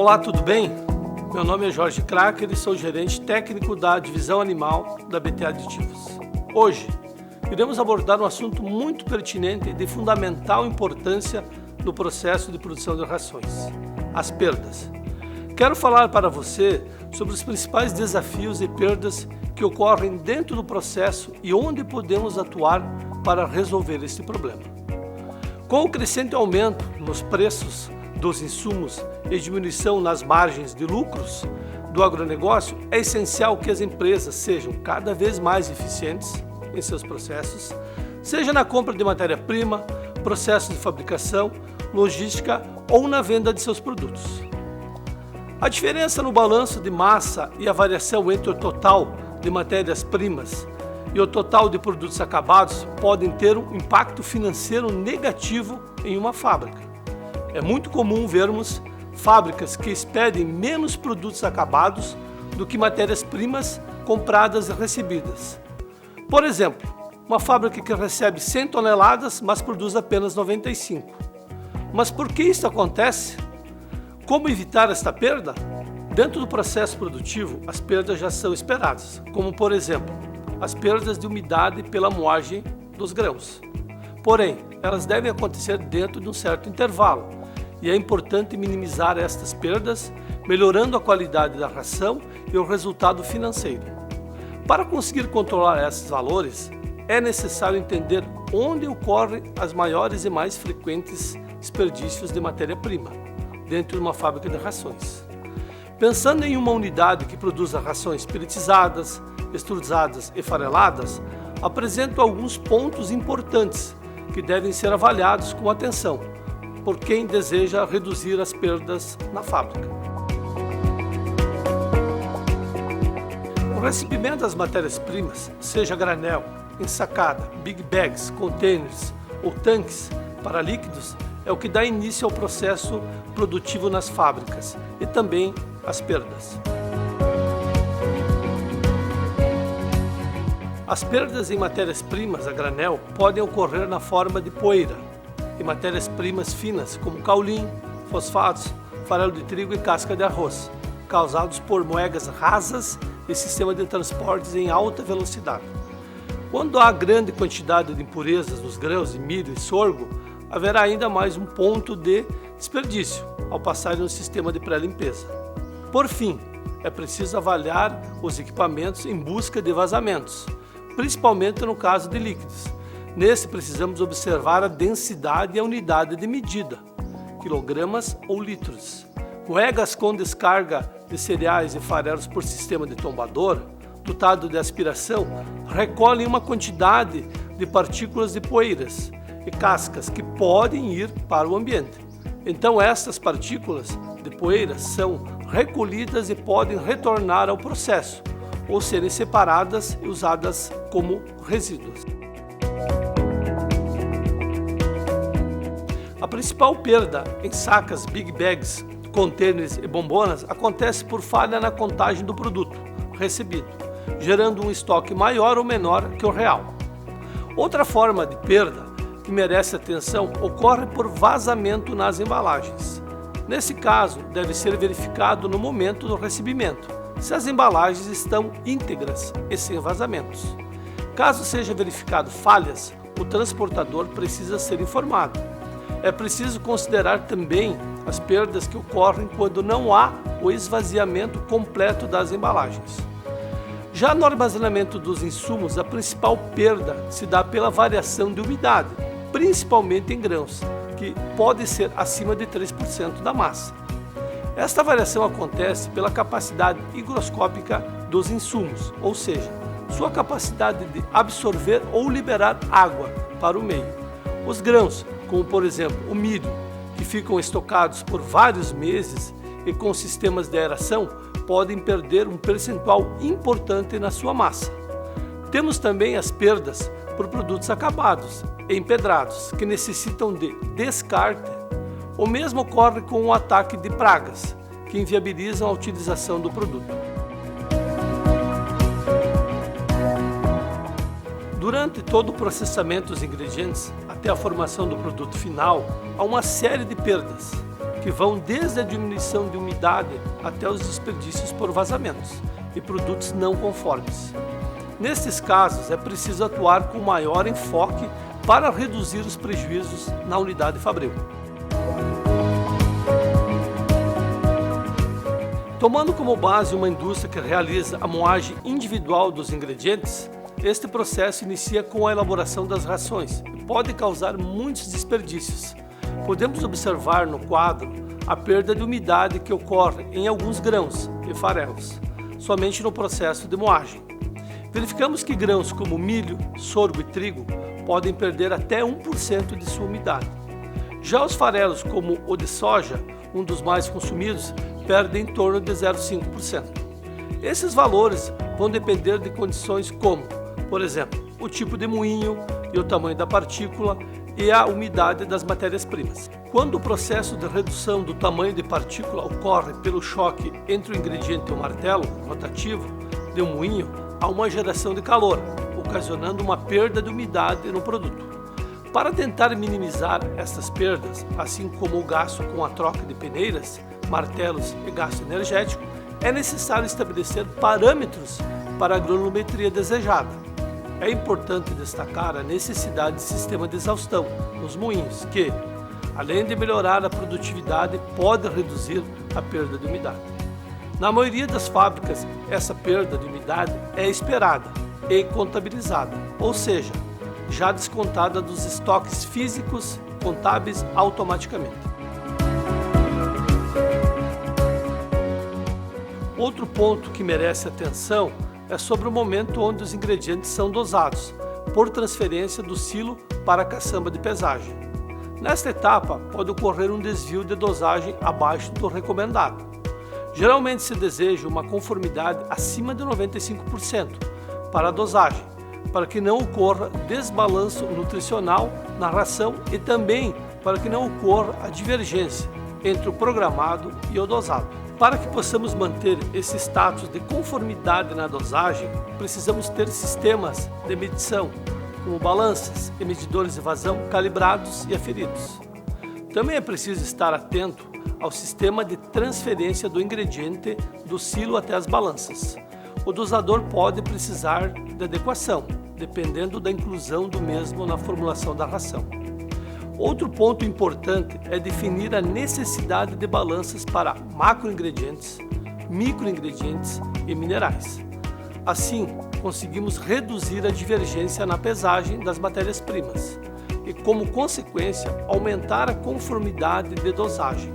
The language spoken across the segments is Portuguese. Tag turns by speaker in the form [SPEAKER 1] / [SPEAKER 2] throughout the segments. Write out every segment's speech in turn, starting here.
[SPEAKER 1] Olá, tudo bem? Meu nome é Jorge Cracker e sou gerente técnico da Divisão Animal da BT Aditivos. Hoje, iremos abordar um assunto muito pertinente e de fundamental importância no processo de produção de rações: as perdas. Quero falar para você sobre os principais desafios e perdas que ocorrem dentro do processo e onde podemos atuar para resolver este problema. Com o crescente aumento nos preços dos insumos e diminuição nas margens de lucros do agronegócio, é essencial que as empresas sejam cada vez mais eficientes em seus processos, seja na compra de matéria-prima, processos de fabricação, logística ou na venda de seus produtos. A diferença no balanço de massa e a variação entre o total de matérias-primas e o total de produtos acabados podem ter um impacto financeiro negativo em uma fábrica. É muito comum vermos fábricas que expedem menos produtos acabados do que matérias-primas compradas e recebidas. Por exemplo, uma fábrica que recebe 100 toneladas, mas produz apenas 95. Mas por que isso acontece? Como evitar esta perda? Dentro do processo produtivo, as perdas já são esperadas, como por exemplo, as perdas de umidade pela moagem dos grãos. Porém, elas devem acontecer dentro de um certo intervalo, e é importante minimizar estas perdas, melhorando a qualidade da ração e o resultado financeiro. Para conseguir controlar esses valores, é necessário entender onde ocorrem as maiores e mais frequentes desperdícios de matéria-prima dentro de uma fábrica de rações. Pensando em uma unidade que produza rações pelletizadas, extrusadas e fareladas, apresento alguns pontos importantes que devem ser avaliados com atenção por quem deseja reduzir as perdas na fábrica. O recebimento das matérias-primas, seja granel, ensacada, big bags, containers ou tanques para líquidos, é o que dá início ao processo produtivo nas fábricas e também as perdas. As perdas em matérias-primas a granel podem ocorrer na forma de poeira e matérias-primas finas como caulim, fosfatos, farelo de trigo e casca de arroz, causados por moedas rasas e sistema de transportes em alta velocidade. Quando há grande quantidade de impurezas nos grãos de milho e sorgo, haverá ainda mais um ponto de desperdício ao passar no sistema de pré-limpeza. Por fim, é preciso avaliar os equipamentos em busca de vazamentos, principalmente no caso de líquidos. Nesse, precisamos observar a densidade e a unidade de medida, quilogramas ou litros. Moedas com descarga de cereais e farelos por sistema de tombador, dotado de aspiração, recolhem uma quantidade de partículas de poeiras e cascas que podem ir para o ambiente. Então, estas partículas de poeira são recolhidas e podem retornar ao processo, ou serem separadas e usadas como resíduos. A principal perda em sacas, big bags, containers e bombonas acontece por falha na contagem do produto recebido, gerando um estoque maior ou menor que o real. Outra forma de perda que merece atenção ocorre por vazamento nas embalagens. Nesse caso, deve ser verificado no momento do recebimento se as embalagens estão íntegras e sem vazamentos. Caso seja verificado falhas, o transportador precisa ser informado. É preciso considerar também as perdas que ocorrem quando não há o esvaziamento completo das embalagens. Já no armazenamento dos insumos, a principal perda se dá pela variação de umidade, principalmente em grãos, que pode ser acima de 3% da massa. Esta variação acontece pela capacidade higroscópica dos insumos, ou seja, sua capacidade de absorver ou liberar água para o meio. Os grãos, como por exemplo o milho, que ficam estocados por vários meses e com sistemas de aeração, podem perder um percentual importante na sua massa. Temos também as perdas por produtos acabados, empedrados, que necessitam de descarte. O mesmo ocorre com o ataque de pragas, que inviabilizam a utilização do produto. Durante todo o processamento dos ingredientes, até a formação do produto final, há uma série de perdas que vão desde a diminuição de umidade até os desperdícios por vazamentos e produtos não conformes. Nestes casos, é preciso atuar com maior enfoque para reduzir os prejuízos na unidade fabril. Tomando como base uma indústria que realiza a moagem individual dos ingredientes, este processo inicia com a elaboração das rações e pode causar muitos desperdícios. Podemos observar no quadro a perda de umidade que ocorre em alguns grãos e farelos, somente no processo de moagem. Verificamos que grãos como milho, sorgo e trigo podem perder até 1% de sua umidade. Já os farelos, como o de soja, um dos mais consumidos, perdem em torno de 0,5%. Esses valores vão depender de condições como, por exemplo, o tipo de moinho e o tamanho da partícula e a umidade das matérias-primas. Quando o processo de redução do tamanho de partícula ocorre pelo choque entre o ingrediente e o martelo rotativo de um moinho, há uma geração de calor, ocasionando uma perda de umidade no produto. Para tentar minimizar essas perdas, assim como o gasto com a troca de peneiras, martelos e gasto energético, é necessário estabelecer parâmetros para a granulometria desejada. É importante destacar a necessidade de sistema de exaustão nos moinhos, que, além de melhorar a produtividade, pode reduzir a perda de umidade. Na maioria das fábricas, essa perda de umidade é esperada e contabilizada, ou seja, já descontada dos estoques físicos contábeis automaticamente. Outro ponto que merece atenção é sobre o momento onde os ingredientes são dosados, por transferência do silo para a caçamba de pesagem. Nesta etapa, pode ocorrer um desvio de dosagem abaixo do recomendado. Geralmente se deseja uma conformidade acima de 95% para a dosagem, para que não ocorra desbalanço nutricional na ração e também para que não ocorra a divergência entre o programado e o dosado. Para que possamos manter esse status de conformidade na dosagem, precisamos ter sistemas de medição, como balanças e medidores de vazão calibrados e aferidos. Também é preciso estar atento ao sistema de transferência do ingrediente do silo até as balanças. O dosador pode precisar de adequação, dependendo da inclusão do mesmo na formulação da ração. Outro ponto importante é definir a necessidade de balanças para macroingredientes, microingredientes e minerais. Assim, conseguimos reduzir a divergência na pesagem das matérias-primas e, como consequência, aumentar a conformidade de dosagem.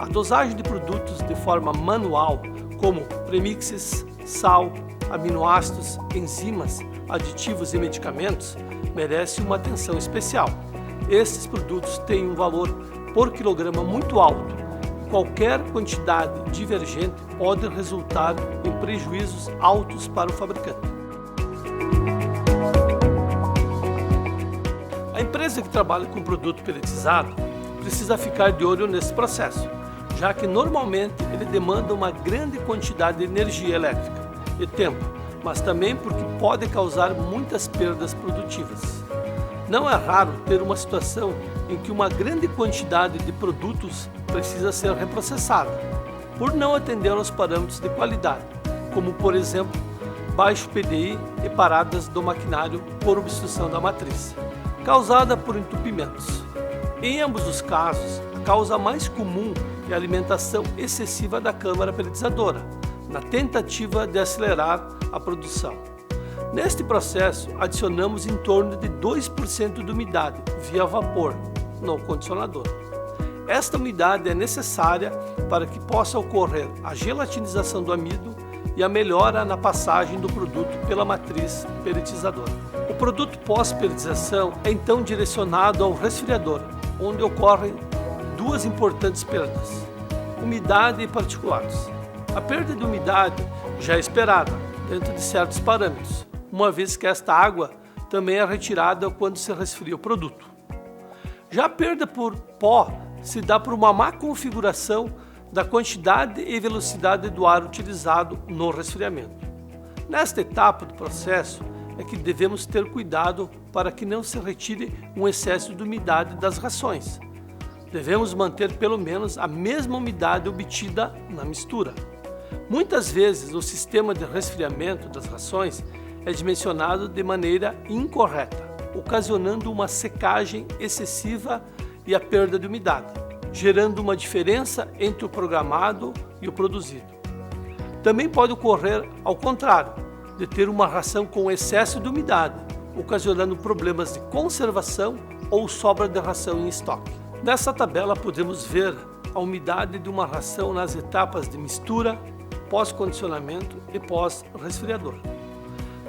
[SPEAKER 1] A dosagem de produtos de forma manual, como premixes, sal, aminoácidos, enzimas, aditivos e medicamentos, merece uma atenção especial. Esses produtos têm um valor por quilograma muito alto. Qualquer quantidade divergente pode resultar em prejuízos altos para o fabricante. A empresa que trabalha com produto pelletizado precisa ficar de olho nesse processo, já que normalmente ele demanda uma grande quantidade de energia elétrica e tempo, mas também porque pode causar muitas perdas produtivas. Não é raro ter uma situação em que uma grande quantidade de produtos precisa ser reprocessada, por não atender aos parâmetros de qualidade, como por exemplo, baixo PDI e paradas do maquinário por obstrução da matriz, causada por entupimentos. Em ambos os casos, a causa mais comum é a alimentação excessiva da câmara pelletizadora, na tentativa de acelerar a produção. Neste processo, adicionamos em torno de 2% de umidade via vapor no condicionador. Esta umidade é necessária para que possa ocorrer a gelatinização do amido e a melhora na passagem do produto pela matriz pelletizadora. O produto pós-pelletização é então direcionado ao resfriador, onde ocorrem duas importantes perdas: umidade e particulados. A perda de umidade já é esperada, dentro de certos parâmetros, uma vez que esta água também é retirada quando se resfria o produto. Já a perda por pó se dá por uma má configuração da quantidade e velocidade do ar utilizado no resfriamento. Nesta etapa do processo é que devemos ter cuidado para que não se retire um excesso de umidade das rações. devemos manter pelo menos a mesma umidade obtida na mistura. Muitas vezes o sistema de resfriamento das rações é dimensionado de maneira incorreta, ocasionando uma secagem excessiva e a perda de umidade, gerando uma diferença entre o programado e o produzido. Também pode ocorrer ao contrário, de ter uma ração com excesso de umidade, ocasionando problemas de conservação ou sobra de ração em estoque. Nessa tabela podemos ver a umidade de uma ração nas etapas de mistura, pós-condicionamento e pós-resfriador.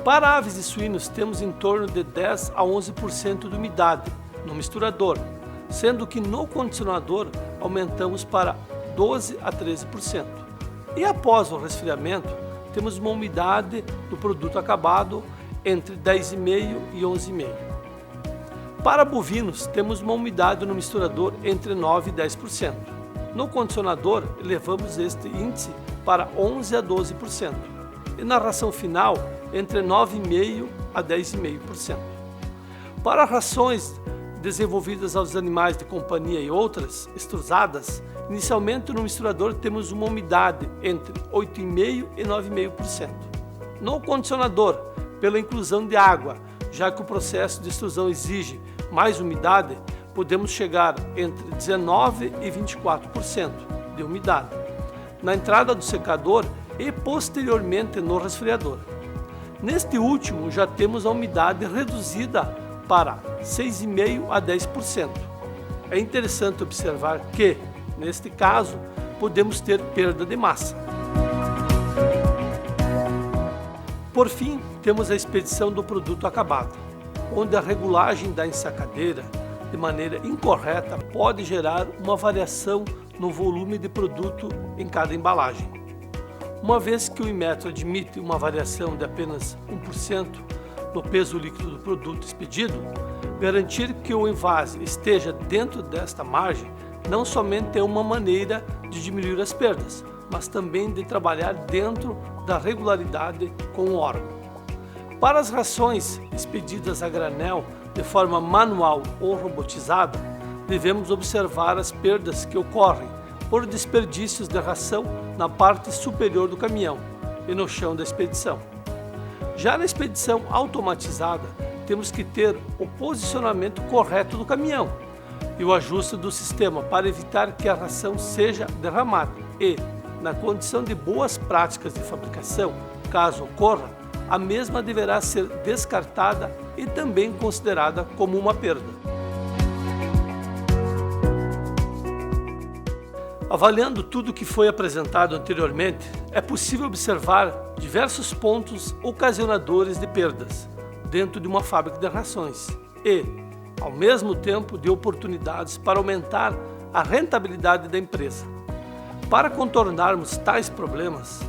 [SPEAKER 1] Para aves e suínos temos em torno de 10 a 11% de umidade no misturador, sendo que no condicionador aumentamos para 12 a 13%. E após o resfriamento, temos uma umidade do produto acabado entre 10,5% e 11,5%. Para bovinos, temos uma umidade no misturador entre 9% e 10%. No condicionador, elevamos este índice para 11 a 12%. E na ração final, entre 9,5% a 10,5%. Para rações desenvolvidas aos animais de companhia e outras extrusadas, inicialmente no misturador temos uma umidade entre 8,5% e 9,5%. No condicionador, pela inclusão de água, já que o processo de extrusão exige mais umidade, podemos chegar entre 19% e 24% de umidade na entrada do secador e posteriormente no resfriador. Neste último, já temos a umidade reduzida para 6,5% a 10%. É interessante observar que, neste caso, podemos ter perda de massa. Por fim, temos a expedição do produto acabado, onde a regulagem da ensacadeira de maneira incorreta pode gerar uma variação no volume de produto em cada embalagem. Uma vez que o Inmetro admite uma variação de apenas 1% no peso líquido do produto expedido, garantir que o envase esteja dentro desta margem não somente é uma maneira de diminuir as perdas, mas também de trabalhar dentro da regularidade com o órgão. Para as rações expedidas a granel de forma manual ou robotizada, devemos observar as perdas que ocorrem por desperdícios de ração na parte superior do caminhão e no chão da expedição. Já na expedição automatizada, temos que ter o posicionamento correto do caminhão e o ajuste do sistema para evitar que a ração seja derramada e, na condição de boas práticas de fabricação, caso ocorra, a mesma deverá ser descartada e também considerada como uma perda. Avaliando tudo o que foi apresentado anteriormente, é possível observar diversos pontos ocasionadores de perdas dentro de uma fábrica de rações e, ao mesmo tempo, de oportunidades para aumentar a rentabilidade da empresa. Para contornarmos tais problemas,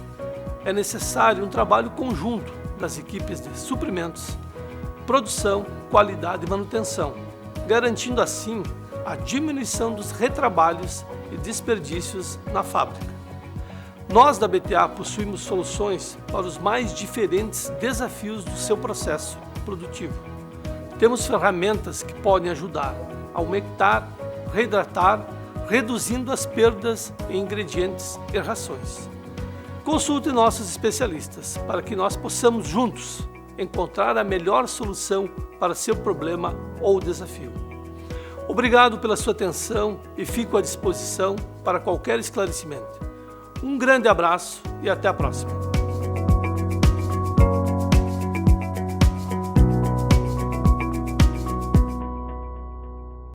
[SPEAKER 1] é necessário um trabalho conjunto das equipes de suprimentos, produção, qualidade e manutenção, garantindo assim a diminuição dos retrabalhos e desperdícios na fábrica. Nós da BTA possuímos soluções para os mais diferentes desafios do seu processo produtivo. Temos ferramentas que podem ajudar a umectar, reidratar, reduzindo as perdas em ingredientes e rações. Consulte nossos especialistas para que nós possamos juntos encontrar a melhor solução para seu problema ou desafio. Obrigado pela sua atenção e fico à disposição para qualquer esclarecimento. Um grande abraço e até a próxima.